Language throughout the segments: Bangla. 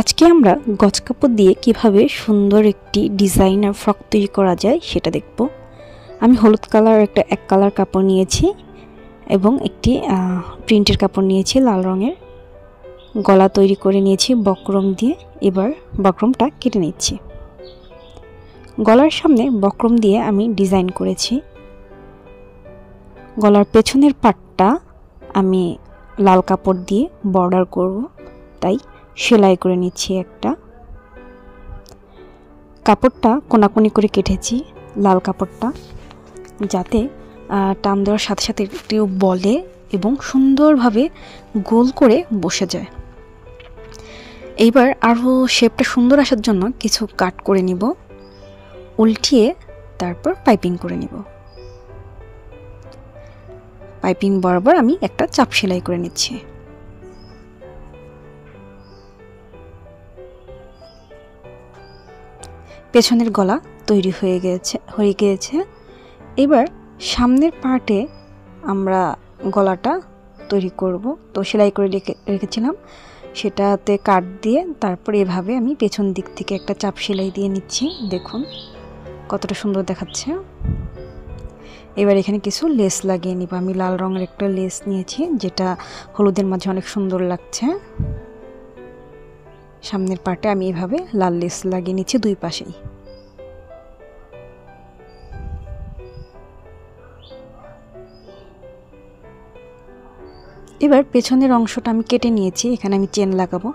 আজকে আমরা গজ কাপড় দিয়ে কিভাবে সুন্দর একটি ডিজাইনার ফ্রক তৈরি করা যায় সেটা দেখব। আমি হলুদ কালার এক কালার কাপড় নিয়েছি এবং একটি প্রিন্টের কাপড় নিয়েছি লাল রঙের। গলা তৈরি করে নিয়েছি বক্রম দিয়ে। এবার বক্রমটা কেটে নিচ্ছি। গলার সামনে বক্রম দিয়ে আমি ডিজাইন করেছি। গলার পেছনের পাটটা আমি লাল কাপড় দিয়ে বর্ডার করব, তাই সেলাই করে নিচ্ছি। একটা কাপড়টা কোনাকুনি করে কেটেছি লাল কাপড়টা, যাতে টান দেওয়ার সাথে সাথে একটু বলে এবং সুন্দরভাবে গোল করে বসে যায়। এইবার আরও শেপটা সুন্দর আসার জন্য কিছু কাট করে নিব, উল্টিয়ে তারপর পাইপিং করে নিব। পাইপিং বরাবর আমি একটা চাপ সেলাই করে নিচ্ছি। পেছনের গলা তৈরি হয়ে গিয়েছে। এবার সামনের পার্টে আমরা গলাটা তৈরি করব। তো সেলাই করে রেখেছিলাম, সেটাতে কাট দিয়ে তারপর এভাবে আমি পেছন দিক থেকে একটা চাপ সেলাই দিয়ে নিচ্ছি। দেখুন কতটা সুন্দর দেখাচ্ছে। এবার এখানে কিছু লেস লাগিয়ে নিব। আমি লাল রঙের একটা লেস নিয়েছি, যেটা হলুদের মাঝে অনেক সুন্দর লাগছে। সামনের পার্টে আমি এভাবে লাল লেস লাগিয়ে নিচ্ছি দুই পাশেই। এবার পেছনের অংশটা আমি কেটে নিয়েছি, এখানে আমি চেন লাগাবো,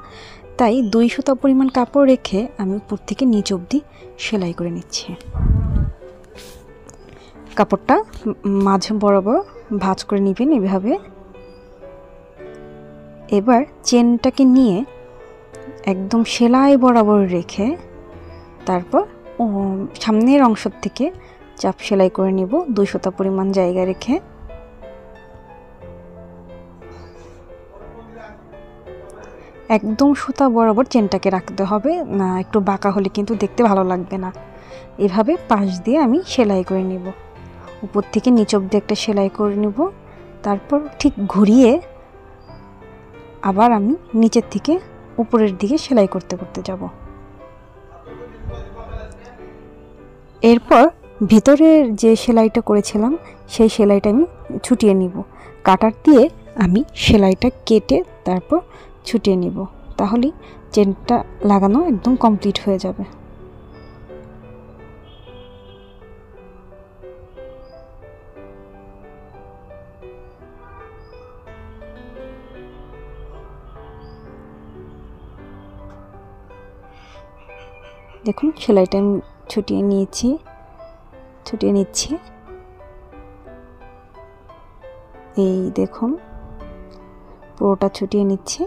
তাই 2 সুতা পরিমাণ কাপড় রেখে আমি উপর থেকে নিচ অবধি সেলাই করে নিচ্ছি। কাপড়টা মাঝে বরাবর ভাঁজ করে নেবেন এভাবে। এবার চেনটাকে নিয়ে একদম সেলাই বরাবর রেখে তারপর সামনের অংশ থেকে চাপ সেলাই করে নিব 2 সুতা পরিমাণ জায়গা রেখে। একদম সুতা বরাবর চেনটাকে রাখতে হবে না, একটু বাঁকা হলে কিন্তু দেখতে ভালো লাগবে না। এভাবে পাশ দিয়ে আমি সেলাই করে নিব, উপর থেকে নিচ অবধি একটা সেলাই করে নিব। তারপর ঠিক ঘুরিয়ে আবার আমি নিচের থেকে উপরের দিকে সেলাই করতে করতে যাব। এরপর ভিতরের যে সেলাইটা করেছিলাম সেই সেলাইটা আমি ছুটিয়ে নিব। কাটার দিয়ে আমি সেলাইটা কেটে তারপর ছুটিয়ে নিব, তাহলেই চেনটা লাগানো একদম কমপ্লিট হয়ে যাবে। দেখুন সেলাইটা আমি ছুটিয়ে নিচ্ছি। এই দেখুন পুরোটা ছুটিয়ে নিচ্ছি।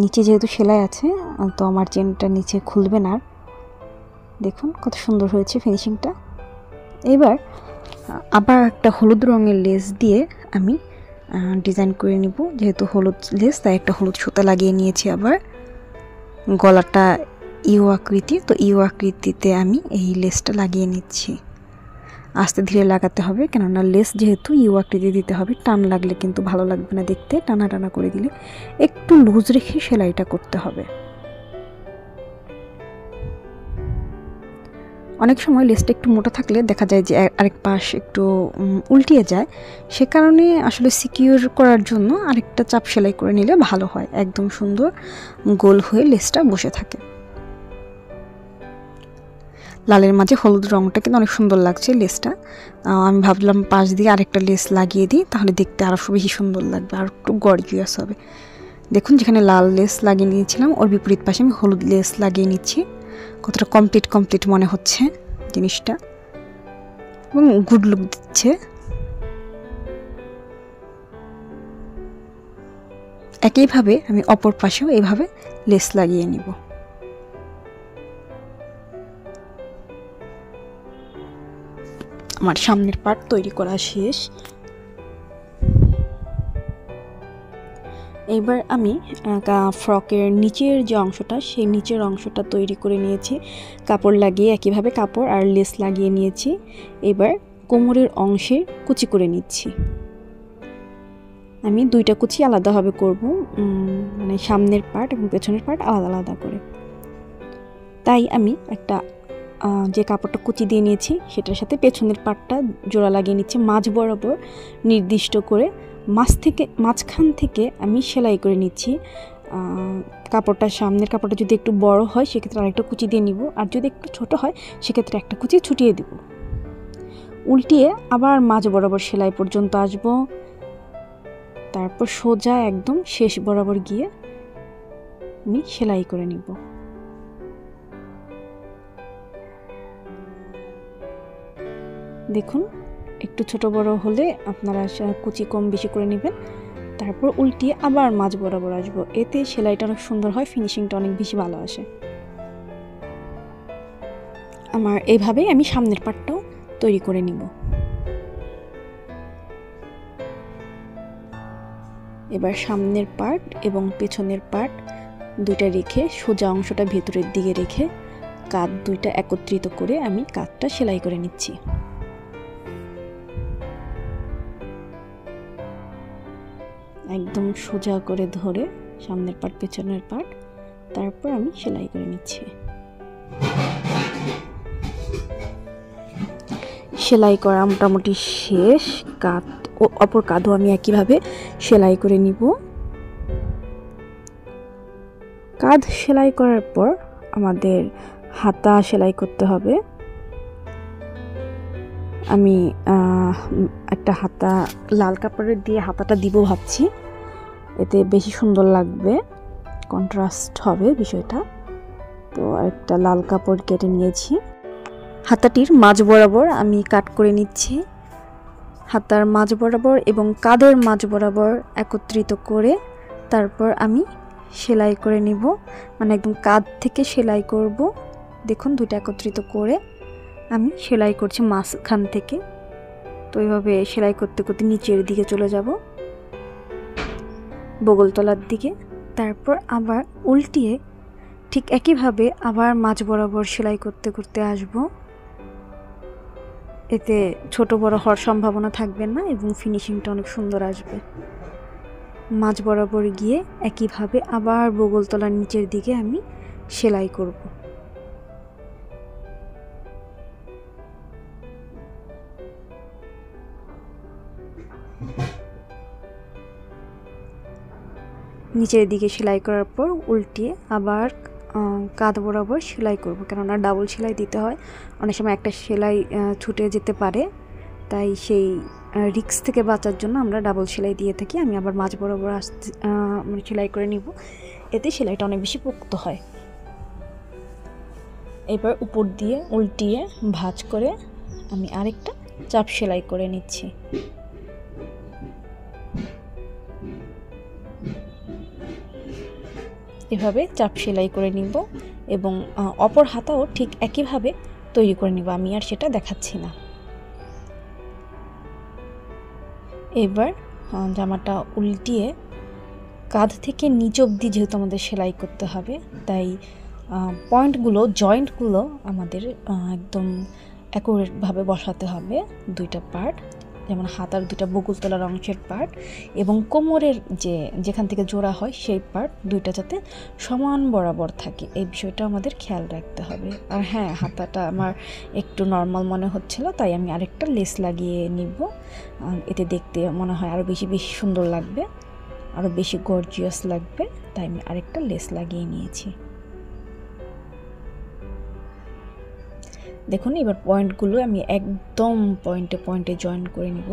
নিচে যেহেতু সেলাই আছে তো আমার চেনটা নিচে খুলবে না। দেখুন কত সুন্দর হয়েছে ফিনিশিংটা। এবার আবার একটা হলুদ রঙের লেস দিয়ে আমি ডিজাইন করে নিব। যেহেতু হলুদ লেস তাই একটা হলুদ সুতা লাগিয়ে নিয়েছি। আবার গলাটা ইউ আকৃতি, তো ইউ আকৃতিতে আমি এই লেসটা লাগিয়ে নিচ্ছি। আস্তে ধীরে লাগাতে হবে, কেননা লেস যেহেতু ইউ আকৃতি দিতে হবে, টান লাগলে কিন্তু ভালো লাগবে না দেখতে। টানা টানা করে দিলে একটু লুজ রেখে সেলাইটা করতে হবে। অনেক সময় লেসটা একটু মোটা থাকলে দেখা যায় যে আরেক পাশ একটু উল্টিয়ে যায়, সে কারণে আসলে সিকিউর করার জন্য আরেকটা চাপ সেলাই করে নিলে ভালো হয়, একদম সুন্দর গোল হয়ে লেসটা বসে থাকে। লালের মাঝে হলুদ রঙটা কিন্তু অনেক সুন্দর লাগছে লেসটা। আমি ভাবলাম পাশ দিয়ে আরেকটা লেস লাগিয়ে দিই, তাহলে দেখতে আরও বেশি সুন্দর লাগবে, আর একটু গর্জিয়াস হবে। দেখুন যেখানে লাল লেস লাগিয়ে নিয়েছিলাম ওর বিপরীত পাশে আমি হলুদ লেস লাগিয়ে নিচ্ছি। কতটা কমপ্লিট মনে হচ্ছে জিনিসটা এবং গুড লুক দিচ্ছে। একইভাবে আমি অপর পাশেও এইভাবে লেস লাগিয়ে নিব। আমার সামনের পার্ট তৈরি করা শেষ। এবার আমি ফ্রকের নিচের যে অংশটা সেই নিচের অংশটা তৈরি করে নিয়েছি। কাপড় লাগিয়ে একইভাবে কাপড় আর লেস লাগিয়ে নিয়েছি। এবার কোমরের অংশে কুচি করে নিচ্ছি। আমি দুইটা কুচি আলাদাভাবে করব, মানে সামনের পার্ট এবং পেছনের পার্ট আলাদা আলাদা করে। তাই আমি একটা যে কাপড়টা কুচি দিয়ে নিয়েছি সেটার সাথে পেছনের পার্টটা জোড়া লাগিয়ে নিচ্ছি মাঝ বরাবর নির্দিষ্ট করে। মাঝখান থেকে আমি সেলাই করে নিচ্ছি। কাপড়টা সামনের কাপড়টা যদি একটু বড় হয় সেক্ষেত্রে আরেকটা কুচি দিয়ে নিব, আর যদি একটু ছোট হয় সেক্ষেত্রে একটা কুচি ছুটিয়ে দিব। উল্টিয়ে আবার মাঝ বরাবর সেলাই পর্যন্ত আসব, তারপর সোজা একদম শেষ বরাবর গিয়ে আমি সেলাই করে নিব। দেখুন একটু ছোট বড় হলে আপনারা কুচি কম বেশি করে নেবেন। তারপর উল্টিয়ে আবার মাঝ বরাবর আসব, এতে সেলাইটা অনেক সুন্দর হয়, ফিনিশিংটা অনেক বেশি ভালো আসে। আমার এইভাবেই আমি সামনের পার্টটাও তৈরি করে নিব। এবার সামনের পার্ট এবং পেছনের পার্ট দুইটা রেখে সোজা অংশটা ভেতরের দিকে রেখে কাঁধ দুইটা একত্রিত করে আমি কাঁধটা সেলাই করে নিচ্ছি। একদম সোজা করে ধরে সামনের পার্ট পেছনের পার্ট, তারপর আমি সেলাই করে নিচ্ছি। সেলাই করা মোটামুটি শেষ। কাঁধ ও অপর কাঁধও আমি একইভাবে সেলাই করে নিব। কাঁধ সেলাই করার পর আমাদের হাতা সেলাই করতে হবে। আমি একটা হাতা লাল কাপড়ের দিয়ে হাতাটা দিব ভাবছি, এতে বেশি সুন্দর লাগবে, কন্ট্রাস্ট হবে বিষয়টা। তো একটা লাল কাপড় কেটে নিয়েছি, হাতাটির মাঝ বরাবর আমি কাট করে নিচ্ছি। হাতার মাঝ বরাবর এবং কাঁধের মাঝ বরাবর একত্রিত করে তারপর আমি সেলাই করে নিব, মানে একদম কাঁধ থেকে সেলাই করব। দেখুন দুইটা একত্রিত করে আমি সেলাই করছি মাঝখান থেকে। তো এইভাবে সেলাই করতে করতে নিচের দিকে চলে যাব বগলতলার দিকে, তারপর আবার উল্টিয়ে ঠিক একইভাবে আবার মাঝ বরাবর সেলাই করতে করতে আসব। এতে ছোট বড় হওয়ার সম্ভাবনা থাকবে না এবং ফিনিশিংটা অনেক সুন্দর আসবে। মাঝ বরাবর গিয়ে একইভাবে আবার বগলতলার নিচের দিকে আমি সেলাই করব। নিচের দিকে সেলাই করার পর উল্টিয়ে আবার কাঁধ বরাবর সেলাই করব, কেননা ডাবল সেলাই দিতে হয়, অনেক সময় একটা সেলাই ছুটে যেতে পারে, তাই সেই রিস্ক থেকে বাঁচার জন্য আমরা ডাবল সেলাই দিয়ে থাকি। আমি আবার মাঝ বরাবর মানে সেলাই করে নিব, এতে সেলাইটা অনেক বেশি পোক্ত হয়। এবার উপর দিয়ে উল্টিয়ে ভাঁজ করে আমি আরেকটা চাপ সেলাই করে নিচ্ছি। এভাবে চাপ সেলাই করে নিব এবং অপর হাতাও ঠিক একইভাবে তৈরি করে নিব, আমি আর সেটা দেখাচ্ছি না। এবার জামাটা উল্টিয়ে কাঁধ থেকে নিচ অবধি যেহেতু আমাদের সেলাই করতে হবে, তাই পয়েন্টগুলো জয়েন্টগুলো আমাদের একদম অ্যাকুরেটভাবে বসাতে হবে। দুইটা পার্ট, যেমন হাতার দুইটা বগলতলার অংশের পার্ট এবং কোমরের যেখান থেকে জোড়া হয় সেই পার্ট দুইটা যাতে সমান বরাবর থাকে, এই বিষয়টা আমাদের খেয়াল রাখতে হবে। আর হ্যাঁ, হাতাটা আমার একটু নর্মাল মনে হচ্ছিল, তাই আমি আরেকটা লেস লাগিয়ে নিব, এতে দেখতে মনে হয় আরও বেশি সুন্দর লাগবে, আরও বেশি গর্জিয়াস লাগবে, তাই আমি আরেকটা লেস লাগিয়ে নিয়েছি। দেখুন এবার পয়েন্টগুলো আমি একদম পয়েন্টে পয়েন্টে জয়েন করে নিব।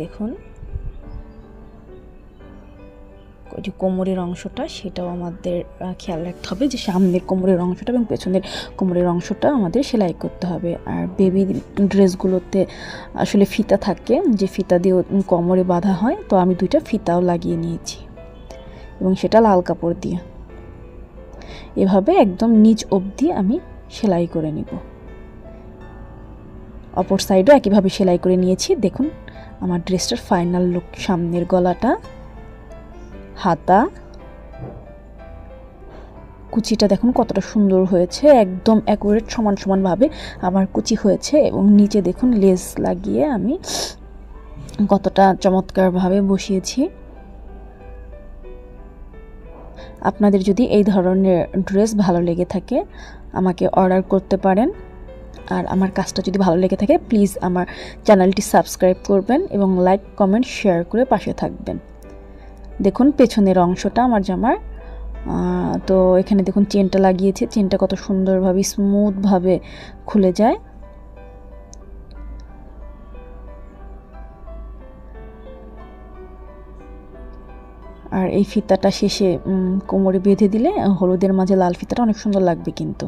দেখুন যে কোমরের অংশটা সেটাও আমাদের খেয়াল রাখতে হবে, যে সামনের কোমরের অংশটা এবং পেছনের কোমরের অংশটা আমাদের সেলাই করতে হবে। আর বেবি ড্রেসগুলোতে আসলে ফিতা থাকে, যে ফিতা দিয়ে কোমরে বাঁধা হয়, তো আমি দুইটা ফিতাও লাগিয়ে নিয়েছি এবং সেটা লাল কাপড় দিয়ে। এভাবে একদম নিচ অবধি আমি সেলাই করে নিব। অপর সাইডও একইভাবে সেলাই করে নিয়েছি। দেখুন আমার ড্রেসটার ফাইনাল লুক, সামনের গলাটা, হাতা, কুচিটা দেখুন কতটা সুন্দর হয়েছে, একদম অ্যাকুরেট সমান সমানভাবে আমার কুচি হয়েছে এবং নিচে দেখুন লেস লাগিয়ে আমি কতটা চমৎকারভাবে বসিয়েছি। আপনাদের যদি এই ধরনের ড্রেস ভালো লেগে থাকে আমাকে অর্ডার করতে পারেন। আর আমার কাজটা যদি ভালো লেগে থাকে প্লিজ আমার চ্যানেলটি সাবস্ক্রাইব করবেন এবং লাইক কমেন্ট শেয়ার করে পাশে থাকবেন। দেখুন পেছনের অংশটা আমার জামার, তো এখানে দেখুন চেনটা লাগিয়েছে, চেনটা কত সুন্দরভাবে স্মুথভাবে খুলে যায়। আর এই ফিতাটা শেষে কোমরে বেঁধে দিলে হলুদের মাঝে লাল ফিতাটা অনেক সুন্দর লাগবে কিন্তু।